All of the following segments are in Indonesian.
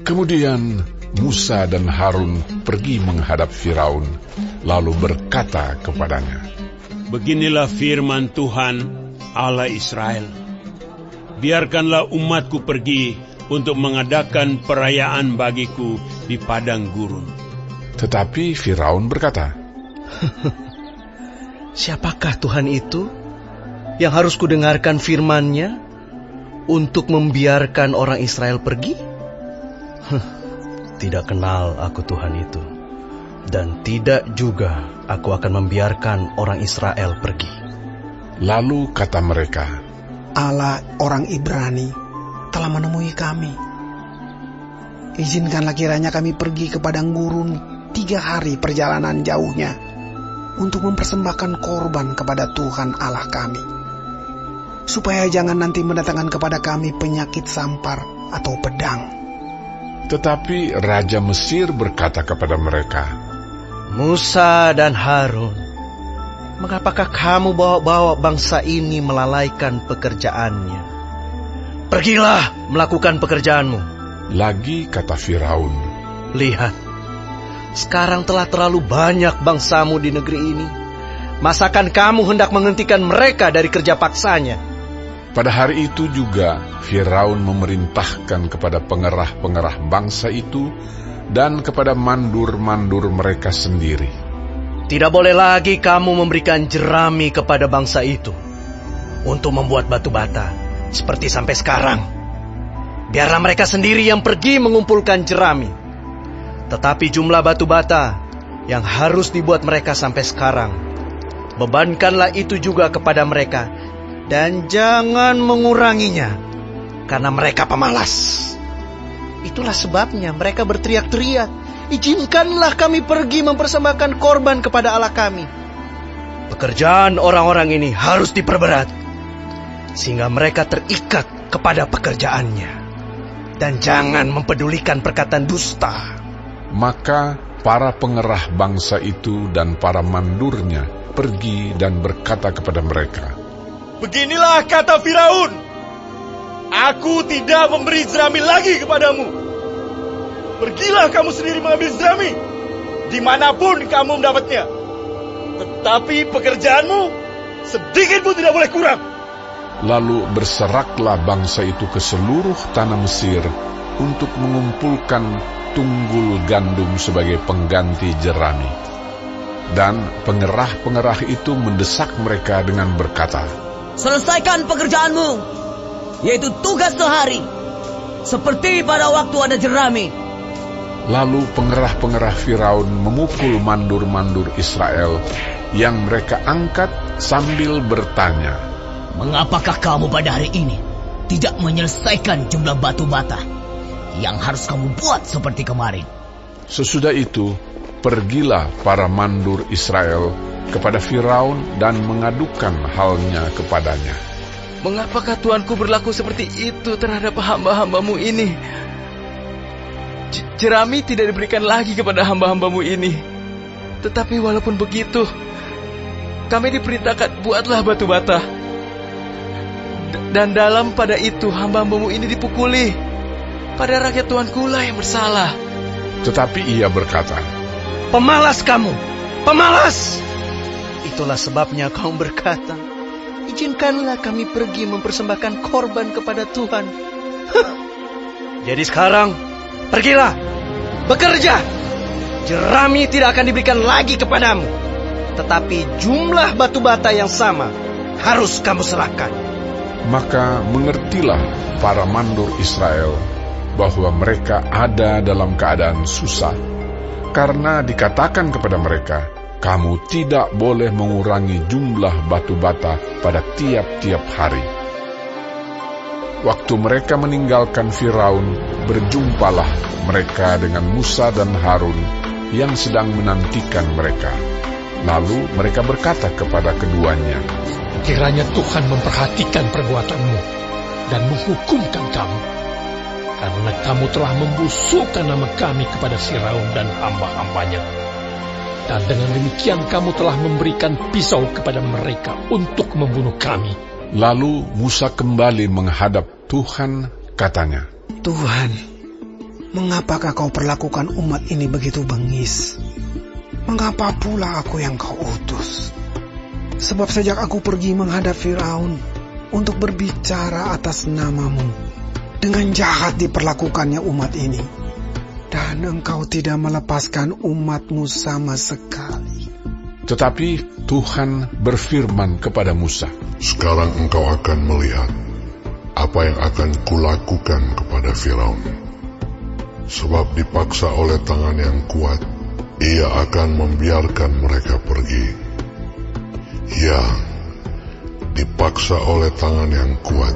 Kemudian Musa dan Harun pergi menghadap Firaun, lalu berkata kepadanya, "Beginilah firman Tuhan, Allah Israel. Biarkanlah umatku pergi untuk mengadakan perayaan bagiku di padang gurun." Tetapi Firaun berkata, "Siapakah Tuhan itu yang harus kudengarkan firman-Nya untuk membiarkan orang Israel pergi? Tidak kenal aku Tuhan itu, dan tidak juga aku akan membiarkan orang Israel pergi." Lalu kata mereka, Allah orang Ibrani telah menemui kami. Izinkanlah kiranya kami pergi ke padang gurun 3 hari perjalanan jauhnya untuk mempersembahkan korban kepada Tuhan Allah kami, supaya jangan nanti mendatangkan kepada kami penyakit sampar atau pedang. Tetapi Raja Mesir berkata kepada mereka, "Musa dan Harun, mengapakah kamu bawa-bawa bangsa ini melalaikan pekerjaannya? Pergilah melakukan pekerjaanmu." Lagi kata Firaun, "Lihat, sekarang telah terlalu banyak bangsamu di negeri ini. Masakan kamu hendak menghentikan mereka dari kerja paksanya?" Pada hari itu juga Firaun memerintahkan kepada pengerah-pengerah bangsa itu dan kepada mandur-mandur mereka sendiri, "Tidak boleh lagi kamu memberikan jerami kepada bangsa itu untuk membuat batu bata seperti sampai sekarang. Biarlah mereka sendiri yang pergi mengumpulkan jerami. Tetapi jumlah batu bata yang harus dibuat mereka sampai sekarang, bebankanlah itu juga kepada mereka, dan jangan menguranginya, karena mereka pemalas. Itulah sebabnya mereka berteriak-teriak, 'Izinkanlah kami pergi mempersembahkan korban kepada Allah kami.' Pekerjaan orang-orang ini harus diperberat, sehingga mereka terikat kepada pekerjaannya, dan jangan mempedulikan perkataan dusta." Maka para pengerah bangsa itu dan para mandurnya pergi dan berkata kepada mereka, "Beginilah kata Firaun, aku tidak memberi jerami lagi kepadamu. Pergilah kamu sendiri mengambil jerami, dimanapun kamu mendapatnya. Tetapi pekerjaanmu sedikit pun tidak boleh kurang." Lalu berseraklah bangsa itu ke seluruh tanah Mesir untuk mengumpulkan tunggul gandum sebagai pengganti jerami. Dan pengerah-pengerah itu mendesak mereka dengan berkata, "Selesaikan pekerjaanmu, yaitu tugas sehari, seperti pada waktu ada jerami." Lalu pengerah-pengerah Firaun memukul mandur-mandur Israel yang mereka angkat sambil bertanya, "Mengapakah kamu pada hari ini tidak menyelesaikan jumlah batu bata yang harus kamu buat seperti kemarin?" Sesudah itu, pergilah para mandur Israel kepada Firaun dan mengadukan halnya kepadanya. "Mengapakah Tuanku berlaku seperti itu terhadap hamba-hambamu ini? Jerami tidak diberikan lagi kepada hamba-hambamu ini. Tetapi walaupun begitu, kami diperintahkan buatlah batu bata. Dan dalam pada itu hamba-hambamu ini dipukuli. Pada rakyat Tuanku lah yang bersalah." Tetapi ia berkata, "Pemalas kamu, pemalas! Itulah sebabnya kamu berkata, 'Izinkanlah kami pergi mempersembahkan korban kepada Tuhan.' Jadi sekarang, pergilah, bekerja. Jerami tidak akan diberikan lagi kepadamu, tetapi jumlah batu bata yang sama harus kamu serahkan." Maka mengertilah para mandur Israel bahwa mereka ada dalam keadaan susah, karena dikatakan kepada mereka, "Kamu tidak boleh mengurangi jumlah batu bata pada tiap-tiap hari." Waktu mereka meninggalkan Firaun, berjumpalah mereka dengan Musa dan Harun yang sedang menantikan mereka. Lalu mereka berkata kepada keduanya, "Kiranya Tuhan memperhatikan perbuatanmu dan menghukumkan kamu, karena kamu telah membusukkan nama kami kepada Firaun dan hamba-hambanya. Dan dengan demikian kamu telah memberikan pisau kepada mereka untuk membunuh kami." Lalu Musa kembali menghadap Tuhan, katanya, Tuhan, Mengapakah kau perlakukan umat ini begitu bengis? Mengapa pula aku yang kau utus? Sebab sejak aku pergi menghadap Firaun untuk berbicara atas namamu, dengan jahat diperlakukannya umat ini, dan engkau tidak melepaskan umatmu sama sekali. Tetapi Tuhan berfirman kepada Musa, "Sekarang engkau akan melihat apa yang akan kulakukan kepada Firaun. Sebab dipaksa oleh tangan yang kuat, ia akan membiarkan mereka pergi. Ya, dipaksa oleh tangan yang kuat,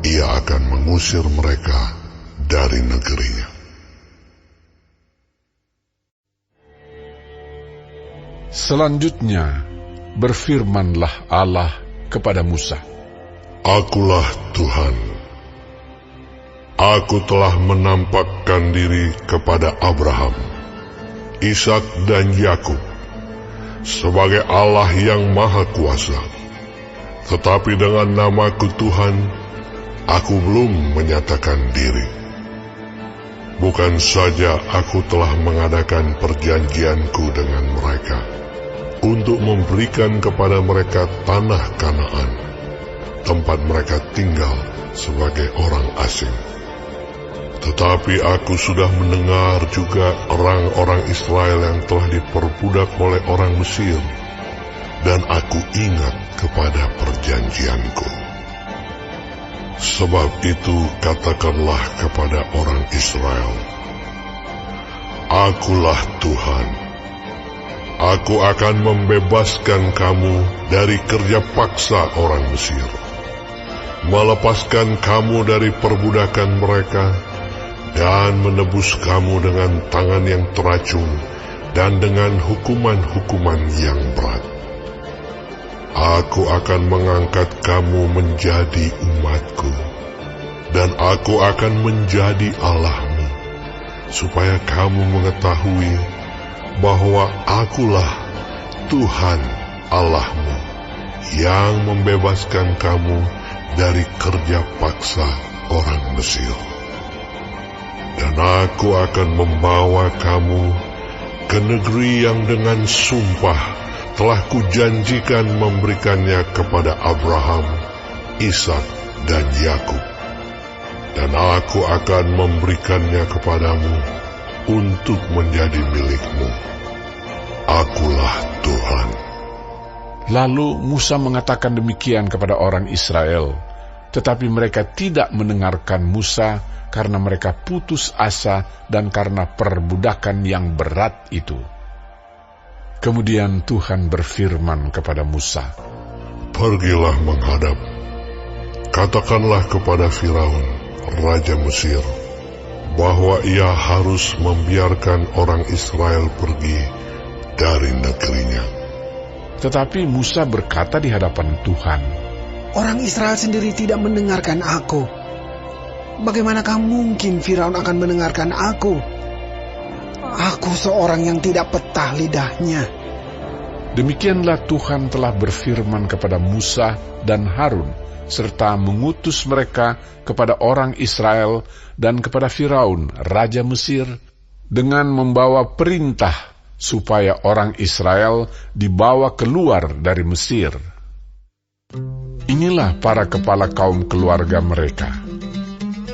ia akan mengusir mereka dari negerinya." Selanjutnya berfirmanlah Allah kepada Musa, "Akulah Tuhan. Aku telah menampakkan diri kepada Abraham, Ishak dan Yakub sebagai Allah yang Maha Kuasa. Tetapi dengan namaku Tuhan, aku belum menyatakan diri. Bukan saja aku telah mengadakan perjanjianku dengan mereka untuk memberikan kepada mereka tanah Kanaan, tempat mereka tinggal sebagai orang asing. Tetapi aku sudah mendengar juga orang-orang Israel yang telah diperbudak oleh orang Mesir, dan aku ingat kepada perjanjianku. Sebab itu katakanlah kepada orang Israel, Akulah Tuhan. Aku akan membebaskan kamu dari kerja paksa orang Mesir, melepaskan kamu dari perbudakan mereka, dan menebus kamu dengan tangan yang teracung dan dengan hukuman-hukuman yang berat. Aku akan mengangkat kamu menjadi umatku, dan aku akan menjadi Allahmu, supaya kamu mengetahui bahwa akulah Tuhan Allahmu yang membebaskan kamu dari kerja paksa orang Mesir. Dan aku akan membawa kamu ke negeri yang dengan sumpah telah kujanjikan memberikannya kepada Abraham, Ishak, dan Yakub. Dan aku akan memberikannya kepadamu untuk menjadi milikmu. Akulah Tuhan." Lalu Musa mengatakan demikian kepada orang Israel, tetapi mereka tidak mendengarkan Musa karena mereka putus asa dan karena perbudakan yang berat itu. Kemudian Tuhan berfirman kepada Musa, "Pergilah menghadap. Katakanlah kepada Firaun, Raja Mesir, bahwa ia harus membiarkan orang Israel pergi dari negerinya." Tetapi Musa berkata di hadapan Tuhan, Orang Israel sendiri tidak mendengarkan aku. Bagaimanakah mungkin Firaun akan mendengarkan aku? Aku seorang yang tidak petah lidahnya. Demikianlah Tuhan telah berfirman kepada Musa dan Harun, serta mengutus mereka kepada orang Israel dan kepada Firaun, Raja Mesir, dengan membawa perintah supaya orang Israel dibawa keluar dari Mesir. Inilah para kepala kaum keluarga mereka.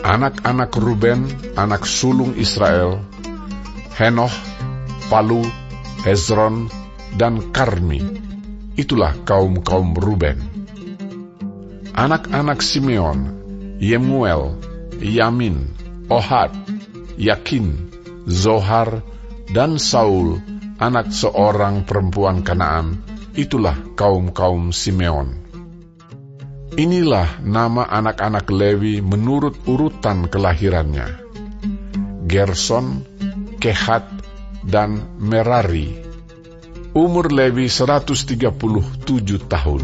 Anak-anak Ruben, anak sulung Israel, Henoh, Palu, Hezron, dan Karmi. Itulah kaum-kaum Ruben. Anak-anak Simeon, Yemuel, Yamin, Ohad, Yakin, Zohar, dan Saul, anak seorang perempuan Kanaan. Itulah kaum-kaum Simeon. Inilah nama anak-anak Lewi menurut urutan kelahirannya: Gerson, Kehat, dan Merari. Umur Lewi 137 tahun.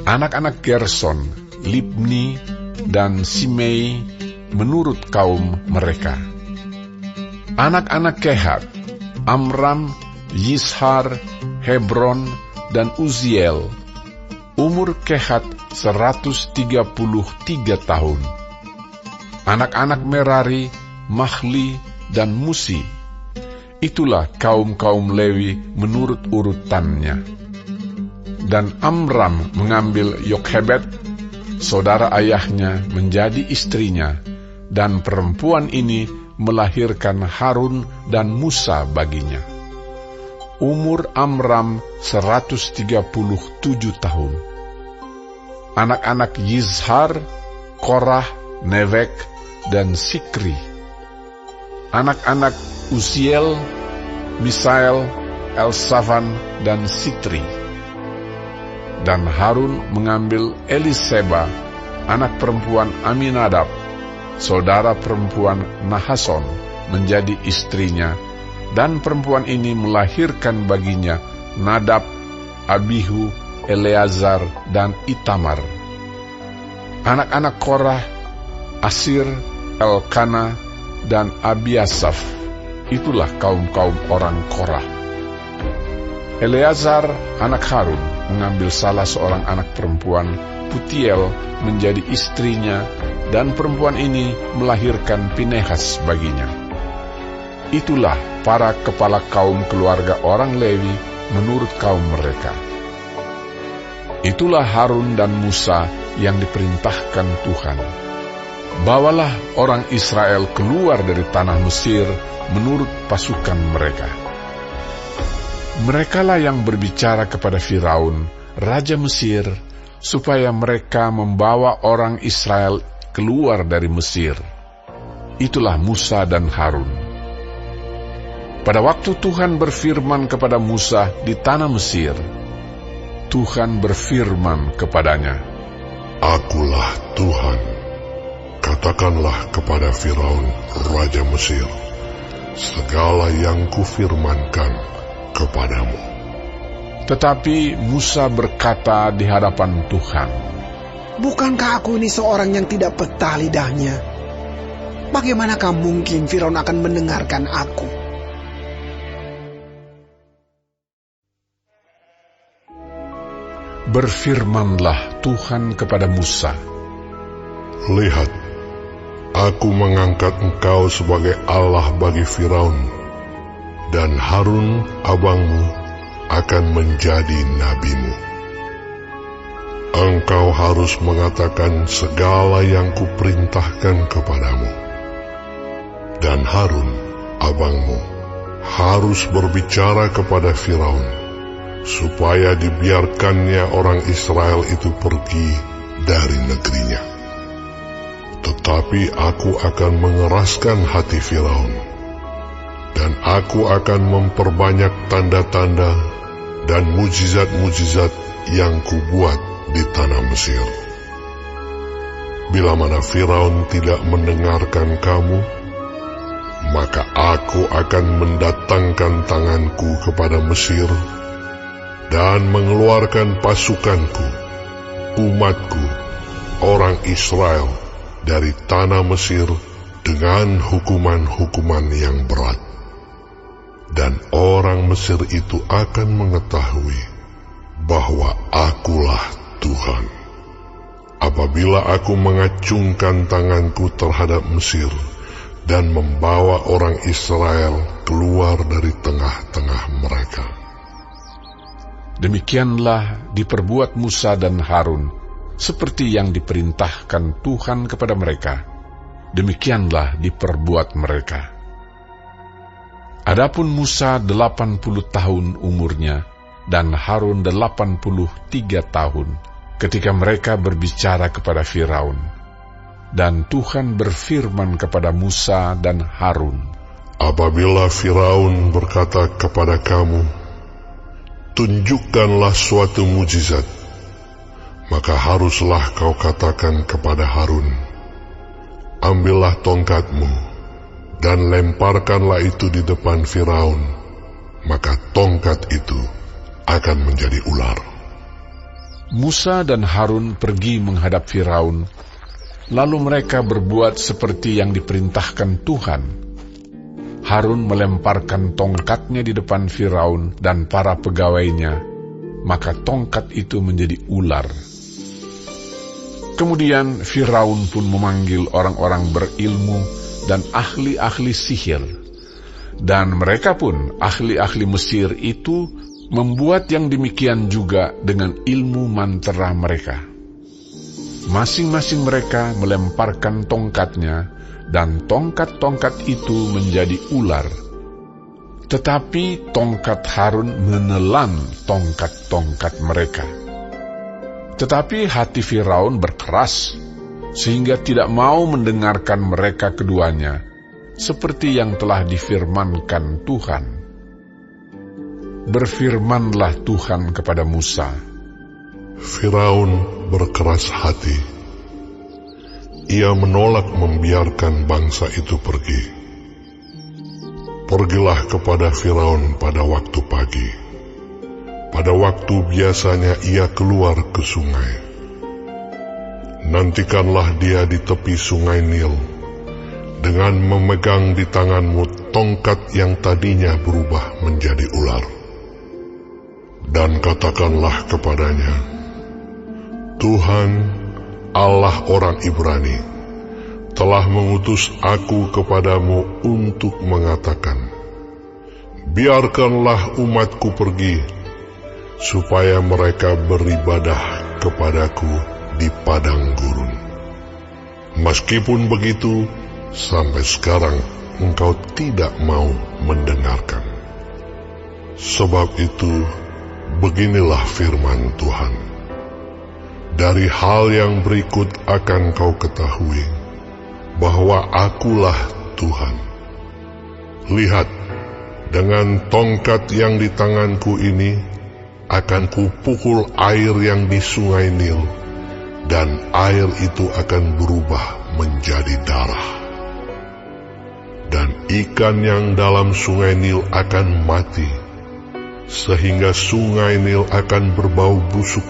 Anak-anak Gerson, Libni, dan Simei menurut kaum mereka. Anak-anak Kehat, Amram, Yishar, Hebron, dan Uziel. Umur Kehat 133 tahun. Anak-anak Merari, Mahli, dan Musi. Itulah kaum-kaum Lewi menurut urutannya. Dan Amram mengambil Yokhebed, saudara ayahnya, menjadi istrinya, dan perempuan ini melahirkan Harun dan Musa baginya. Umur Amram 137 tahun. Anak-anak Yizhar, Korah, Nevek, dan Sikri. Anak-anak Uziel, Misael, Elsafan, dan Sitri. Dan Harun mengambil Eliseba, anak perempuan Aminadab, saudara perempuan Nahason, menjadi istrinya, dan perempuan ini melahirkan baginya Nadab, Abihu, Eleazar, dan Itamar. Anak-anak Korah, Asir, Elkana, dan Abiasaf. Itulah kaum-kaum orang Korah. Eleazar, anak Harun, mengambil salah seorang anak perempuan, Putiel, menjadi istrinya, dan perempuan ini melahirkan Pinehas baginya. Itulah para kepala kaum keluarga orang Lewi menurut kaum mereka. Itulah Harun dan Musa yang diperintahkan Tuhan. Bawalah orang Israel keluar dari tanah Mesir menurut pasukan mereka. Merekalah yang berbicara kepada Firaun, raja Mesir, supaya mereka membawa orang Israel keluar dari Mesir. Itulah Musa dan Harun. Pada waktu Tuhan berfirman kepada Musa di tanah Mesir, Tuhan berfirman kepadanya, Akulah Tuhan. Katakanlah kepada Firaun, raja Mesir, segala yang kufirmankan kepadamu. Tetapi Musa berkata di hadapan Tuhan, Bukankah aku ini seorang yang tidak petah lidahnya? Bagaimanakah mungkin Firaun akan mendengarkan aku? Berfirmanlah Tuhan kepada Musa, Lihat, aku mengangkat engkau sebagai Allah bagi Firaun, dan Harun abangmu akan menjadi nabimu. Engkau harus mengatakan segala yang kuperintahkan kepadamu, dan Harun abangmu harus berbicara kepada Firaun, supaya dibiarkannya orang Israel itu pergi dari negerinya. Tetapi aku akan mengeraskan hati Firaun, dan aku akan memperbanyak tanda-tanda dan mujizat-mujizat yang kubuat di tanah Mesir. Bila mana Firaun tidak mendengarkan kamu, maka aku akan mendatangkan tanganku kepada Mesir dan mengeluarkan pasukanku, umatku, orang Israel, dari tanah Mesir dengan hukuman-hukuman yang berat. Dan orang Mesir itu akan mengetahui bahwa akulah Tuhan, apabila aku mengacungkan tanganku terhadap Mesir dan membawa orang Israel keluar dari tengah-tengah mereka. Demikianlah diperbuat Musa dan Harun, seperti yang diperintahkan Tuhan kepada mereka. Demikianlah diperbuat mereka. Adapun Musa 80 tahun umurnya, dan Harun 83 tahun, ketika mereka berbicara kepada Firaun. Dan Tuhan berfirman kepada Musa dan Harun, Apabila Firaun berkata kepada kamu, tunjukkanlah suatu mujizat, maka haruslah kau katakan kepada Harun, ambillah tongkatmu, dan lemparkanlah itu di depan Firaun, maka tongkat itu akan menjadi ular. Musa dan Harun pergi menghadap Firaun, lalu mereka berbuat seperti yang diperintahkan Tuhan. Harun melemparkan tongkatnya di depan Firaun dan para pegawainya, maka tongkat itu menjadi ular. Kemudian Firaun pun memanggil orang-orang berilmu dan ahli-ahli sihir. Dan mereka pun, ahli-ahli Mesir itu, membuat yang demikian juga dengan ilmu mantera mereka. Masing-masing mereka melemparkan tongkatnya, dan tongkat-tongkat itu menjadi ular. Tetapi tongkat Harun menelan tongkat-tongkat mereka. Tetapi hati Firaun berkeras, sehingga tidak mau mendengarkan mereka keduanya, seperti yang telah difirmankan Tuhan. Berfirmanlah Tuhan kepada Musa, Firaun berkeras hati. Ia menolak membiarkan bangsa itu pergi. Pergilah kepada Firaun pada waktu pagi. Pada waktu biasanya ia keluar ke sungai. Nantikanlah dia di tepi sungai Nil, dengan memegang di tanganmu tongkat yang tadinya berubah menjadi ular. Dan katakanlah kepadanya, Tuhan, Allah orang Ibrani, telah mengutus aku kepadamu untuk mengatakan, biarkanlah umatku pergi, supaya mereka beribadah kepadaku di padang gurun. Meskipun begitu, sampai sekarang engkau tidak mau mendengarkan. Sebab itu, beginilah firman Tuhan. Dari hal yang berikut akan kau ketahui, bahwa akulah Tuhan. Lihat, dengan tongkat yang di tanganku ini, akan kupukul air yang di sungai Nil, dan air itu akan berubah menjadi darah. Dan ikan yang dalam sungai Nil akan mati, sehingga sungai Nil akan berbau busuk.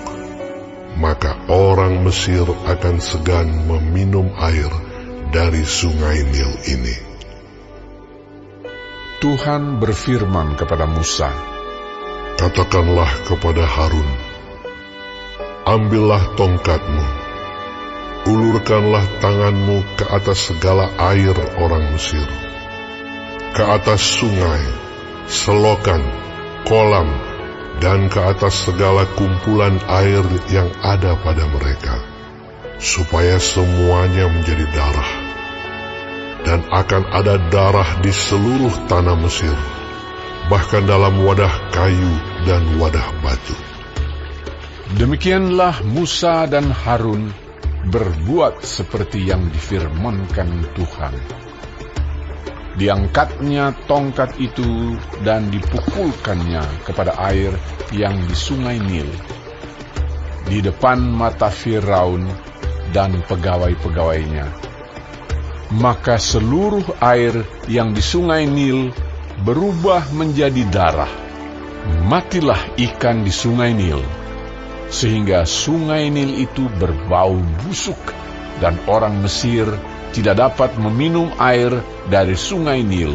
Maka orang Mesir akan segan meminum air dari sungai Nil ini. Tuhan berfirman kepada Musa, katakanlah kepada Harun, ambillah tongkatmu, ulurkanlah tanganmu ke atas segala air orang Mesir, ke atas sungai, selokan, kolam, dan ke atas segala kumpulan air yang ada pada mereka, supaya semuanya menjadi darah, dan akan ada darah di seluruh tanah Mesir, bahkan dalam wadah kayu dan wadah batu. Demikianlah Musa dan Harun berbuat seperti yang difirmankan Tuhan. Diangkatnya tongkat itu dan dipukulkannya kepada air yang di sungai Nil, di depan mata Firaun dan pegawai-pegawainya. Maka seluruh air yang di sungai Nil berubah menjadi darah. Matilah ikan di sungai Nil, sehingga sungai Nil itu berbau busuk, dan orang Mesir tidak dapat meminum air dari sungai Nil,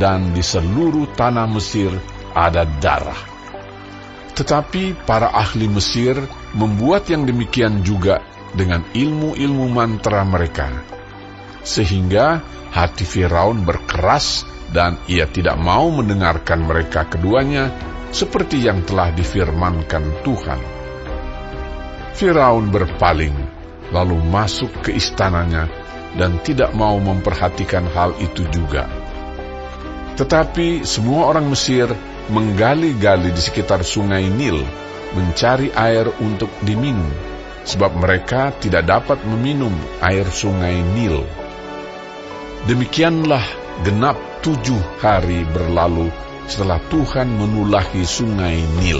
dan di seluruh tanah Mesir ada darah. Tetapi para ahli Mesir membuat yang demikian juga dengan ilmu-ilmu mantra mereka, sehingga hati Firaun berkeras, dan ia tidak mau mendengarkan mereka keduanya, seperti yang telah difirmankan Tuhan. Firaun berpaling, lalu masuk ke istananya, dan tidak mau memperhatikan hal itu juga. Tetapi semua orang Mesir menggali-gali di sekitar sungai Nil, mencari air untuk diminum, sebab mereka tidak dapat meminum air sungai Nil. Demikianlah genap 7 hari berlalu setelah Tuhan menulahi sungai Nil.